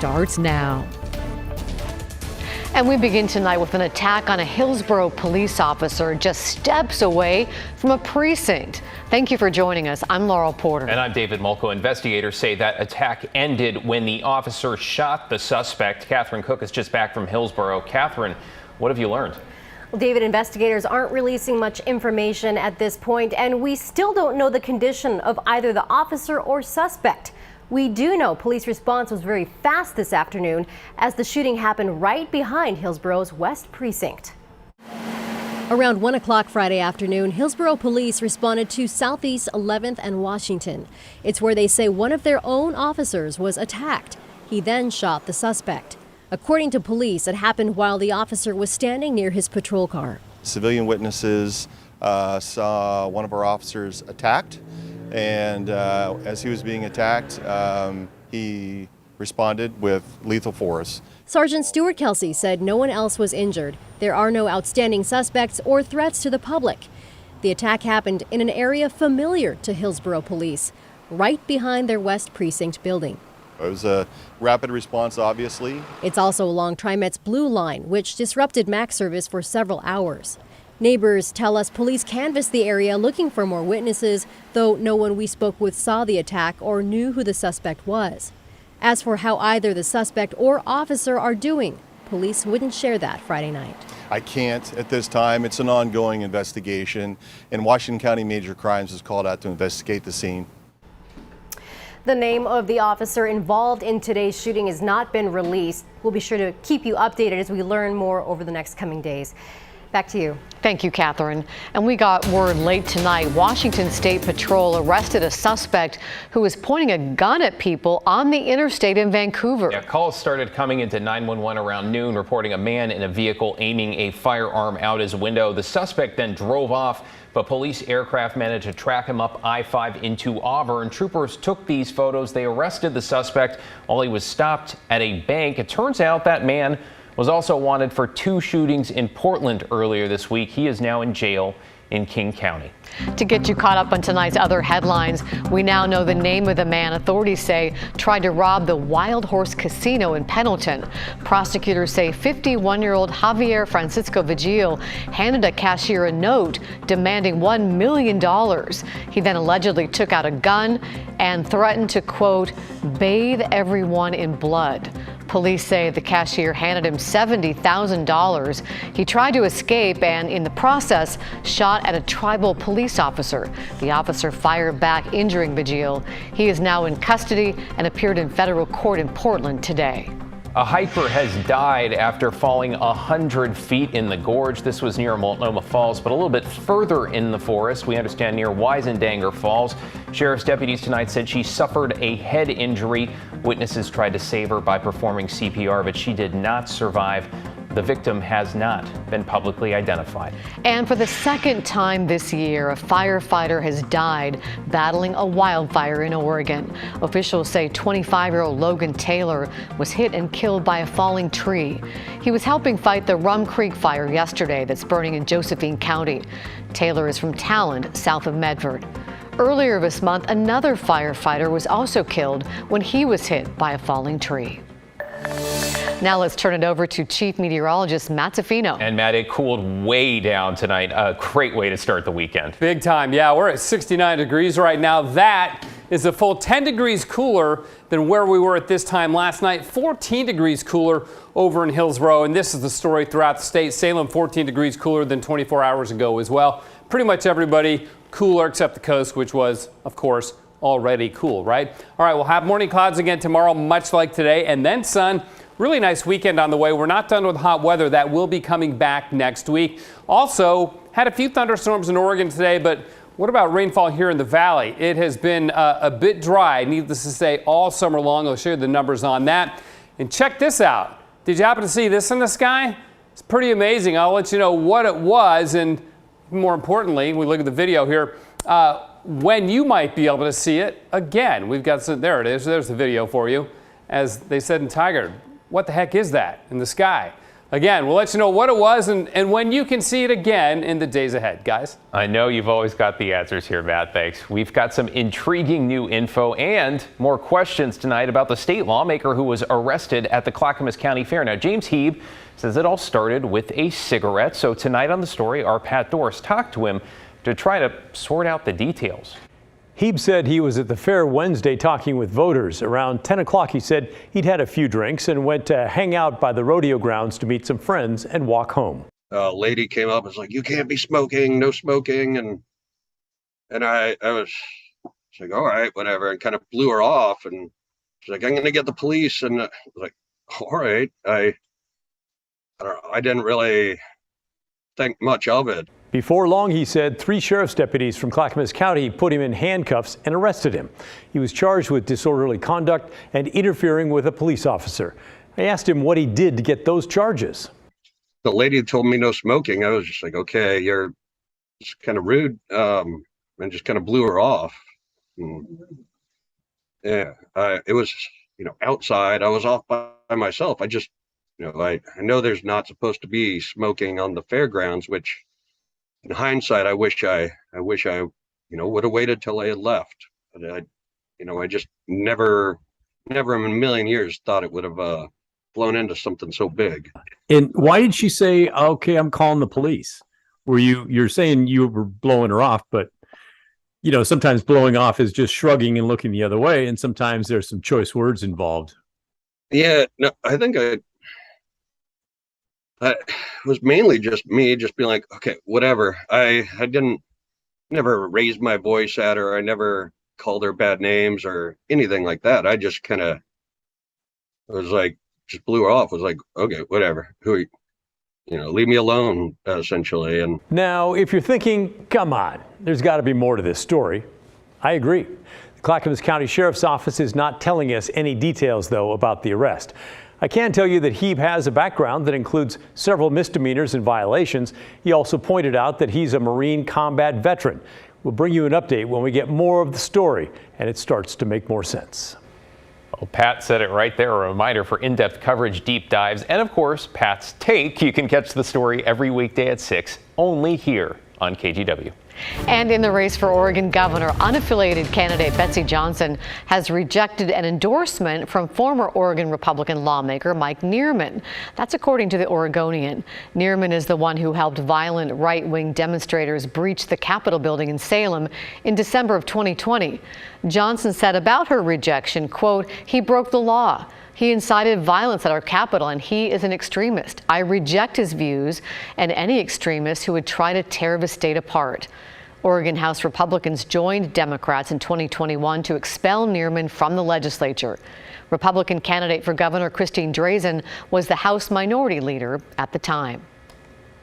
starts now. And we begin tonight with an attack on a Hillsborough police officer just steps away from a precinct. Thank you for joining us. I'm Laurel Porter. And I'm David Mulco. Investigators say that attack ended when the officer shot the suspect. Catherine Cook is just back from Hillsborough. Catherine, what have you learned? Well, David, investigators aren't releasing much information at this point, and we still don't know the condition of either the officer or suspect. We do know police response was very fast this afternoon as the shooting happened right behind Hillsborough's West Precinct. Around 1 o'clock Friday afternoon, Hillsborough police responded to Southeast 11th and Washington. It's where they say one of their own officers was attacked. He then shot the suspect. According to police, it happened while the officer was standing near his patrol car. Civilian witnesses saw one of our officers attacked, and as he was being attacked, he responded with lethal force. Sergeant Stuart Kelsey said no one else was injured. There are no outstanding suspects or threats to the public. The attack happened in an area familiar to Hillsborough police, right behind their West Precinct building. It was a rapid response, obviously. It's also along TriMet's Blue Line, which disrupted MAX service for several hours. Neighbors tell us police canvassed the area looking for more witnesses, though no one we spoke with saw the attack or knew who the suspect was. As for how either the suspect or officer are doing, police wouldn't share that Friday night. I can't at this time. It's an ongoing investigation, and Washington County Major Crimes is called out to investigate the scene. The name of the officer involved in today's shooting has not been released. We'll be sure to keep you updated as we learn more over the next coming days. Back to you. Thank you, Catherine. And we got word late tonight, Washington State Patrol arrested a suspect who was pointing a gun at people on the interstate in Vancouver. Yeah, calls started coming into 911 around noon, reporting a man in a vehicle aiming a firearm out his window. The suspect then drove off, but police aircraft managed to track him up I-5 into Auburn. Troopers took these photos. They arrested the suspect while he was stopped at a bank. It turns out that man was also wanted for 2 shootings in Portland earlier this week. He is now in jail in King County. To get you caught up on tonight's other headlines, we now know the name of the man authorities say tried to rob the Wild Horse Casino in Pendleton. Prosecutors say 51-year-old Javier Francisco Vigil handed a cashier a note demanding $1 million. He then allegedly took out a gun and threatened to, quote, bathe everyone in blood. Police say the cashier handed him $70,000. He tried to escape and, in the process, shot at a tribal police officer. The officer fired back, injuring Vigil. He is now in custody and appeared in federal court in Portland today. A hiker has died after falling 100 feet in the gorge. This was near Multnomah Falls, but a little bit further in the forest. We understand near Weisendanger Falls. Sheriff's deputies tonight said she suffered a head injury. Witnesses tried to save her by performing CPR, but she did not survive. The victim has not been publicly identified. And for the second time this year, a firefighter has died battling a wildfire in Oregon. Officials say 25-year-old Logan Taylor was hit and killed by a falling tree. He was helping fight the Rum Creek fire yesterday that's burning in Josephine County. Taylor is from Talland, south of Medford. Earlier this month, another firefighter was also killed when he was hit by a falling tree. Now let's turn it over to Chief Meteorologist Matt Zafino. And Matt, it cooled way down tonight. A great way to start the weekend. Big time. Yeah, we're at 69 degrees right now. That is a full 10 degrees cooler than where we were at this time last night. 14 degrees cooler over in Hillsborough. And this is the story throughout the state. Salem, 14 degrees cooler than 24 hours ago as well. Pretty much everybody cooler except the coast, which was, of course, already cool, right? All right, we'll have morning clouds again tomorrow, much like today, and then sun. Really nice weekend on the way. We're not done with hot weather. That will be coming back next week. Also, had a few thunderstorms in Oregon today, but what about rainfall here in the valley? It has been a bit dry, needless to say, all summer long. I'll show you the numbers on that. And check this out. Did you happen to see this in the sky? It's pretty amazing. I'll let you know what it was, and more importantly, we look at the video here, when you might be able to see it again. We've got some, there it is. There's the video for you. As they said in Tiger, what the heck is that in the sky? Again, we'll let you know what it was and when you can see it again in the days ahead, guys. I know you've always got the answers here, Matt. Thanks. We've got some intriguing new info and more questions tonight about the state lawmaker who was arrested at the Clackamas County Fair. Now, James Heeb says it all started with a cigarette. So tonight on the story, our Pat Dorse talked to him to try to sort out the details. Heeb said he was at the fair Wednesday talking with voters. Around 10 o'clock, he said he'd had a few drinks and went to hang out by the rodeo grounds to meet some friends and walk home. A lady came up and was like, "You can't be smoking, no smoking." And I was like, "All right, whatever," and kind of blew her off. And she's like, "I'm going to get the police." And I was like, "All right." I don't know, I didn't really think much of it. Before long, he said 3 sheriff's deputies from Clackamas County put him in handcuffs and arrested him. He was charged with disorderly conduct and interfering with a police officer. I asked him what he did to get those charges. The lady told me no smoking. I was just like, "Okay, you're just kind of rude," and just kind of blew her off. Yeah, it was, outside. I was off by myself. I just, I know there's not supposed to be smoking on the fairgrounds, which in hindsight, I wish I would have waited till I had left. But I just never in a million years thought it would have blown into something so big. And why did she say, "Okay, I'm calling the police"? You're saying you were blowing her off, but sometimes blowing off is just shrugging and looking the other way, and sometimes there's some choice words involved. Yeah, no, I think it was mainly just me just being like, "Okay, whatever." I never raised my voice at her. I never called her bad names or anything like that. I just kind of was like, just blew her off. Was like, "Okay, whatever. Who are you? Leave me alone," essentially. And now, if you're thinking, come on, there's got to be more to this story, I agree. The Clackamas County Sheriff's Office is not telling us any details, though, about the arrest. I can tell you that Heeb has a background that includes several misdemeanors and violations. He also pointed out that he's a Marine combat veteran. We'll bring you an update when we get more of the story and it starts to make more sense. Well, Pat said it right there. A reminder for in-depth coverage, deep dives, and of course, Pat's Take. You can catch the story every weekday at 6, only here on KGW. And in the race for Oregon governor, unaffiliated candidate Betsy Johnson has rejected an endorsement from former Oregon Republican lawmaker Mike Nearman. That's according to the Oregonian. Nearman is the one who helped violent right-wing demonstrators breach the Capitol building in Salem in December of 2020. Johnson said about her rejection, quote, "He broke the law. He incited violence at our Capitol, and he is an extremist. I reject his views and any extremist who would try to tear the state apart." Oregon House Republicans joined Democrats in 2021 to expel Nearman from the legislature. Republican candidate for governor Christine Drazan was the House minority leader at the time.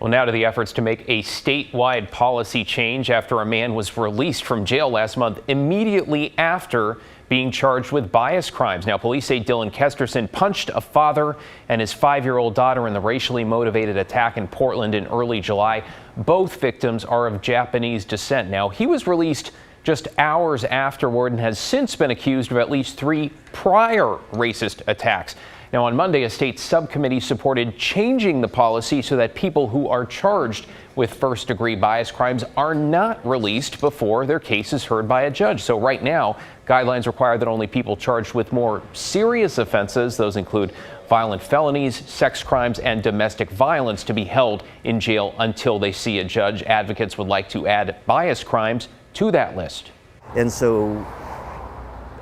Well, now to the efforts to make a statewide policy change after a man was released from jail last month immediately after being charged with bias crimes. Now, police say Dylan Kesterson punched a father and his 5-year-old daughter in the racially motivated attack in Portland in early July. Both victims are of Japanese descent. Now, he was released just hours afterward and has since been accused of at least 3 prior racist attacks. Now, on Monday, a state subcommittee supported changing the policy so that people who are charged with first-degree bias crimes are not released before their case is heard by a judge. So right now, guidelines require that only people charged with more serious offenses, those include violent felonies, sex crimes, and domestic violence, to be held in jail until they see a judge. Advocates would like to add bias crimes to that list. And so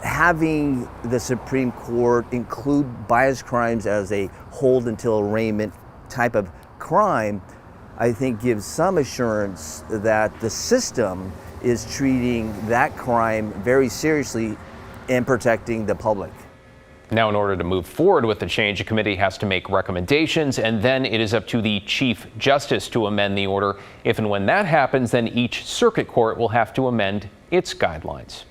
having the Supreme Court include bias crimes as a hold until arraignment type of crime, I think gives some assurance that the system is treating that crime very seriously and protecting the public. Now, in order to move forward with the change, a committee has to make recommendations, and then it is up to the Chief Justice to amend the order. If and when that happens, then each circuit court will have to amend its guidelines.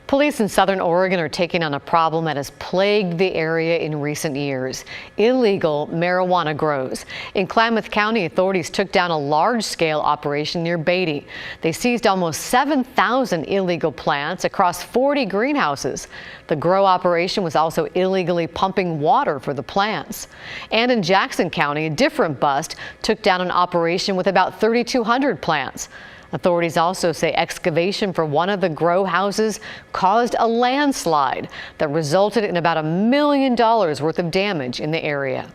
Police in Southern Oregon are taking on a problem that has plagued the area in recent years: illegal marijuana grows. In Klamath County, authorities took down a large-scale operation near Beatty. They seized almost 7,000 illegal plants across 40 greenhouses. The grow operation was also illegally pumping water for the plants. And in Jackson County, a different bust took down an operation with about 3,200 plants. Authorities also say excavation for one of the grow houses caused a landslide that resulted in about $1 million worth of damage in the area.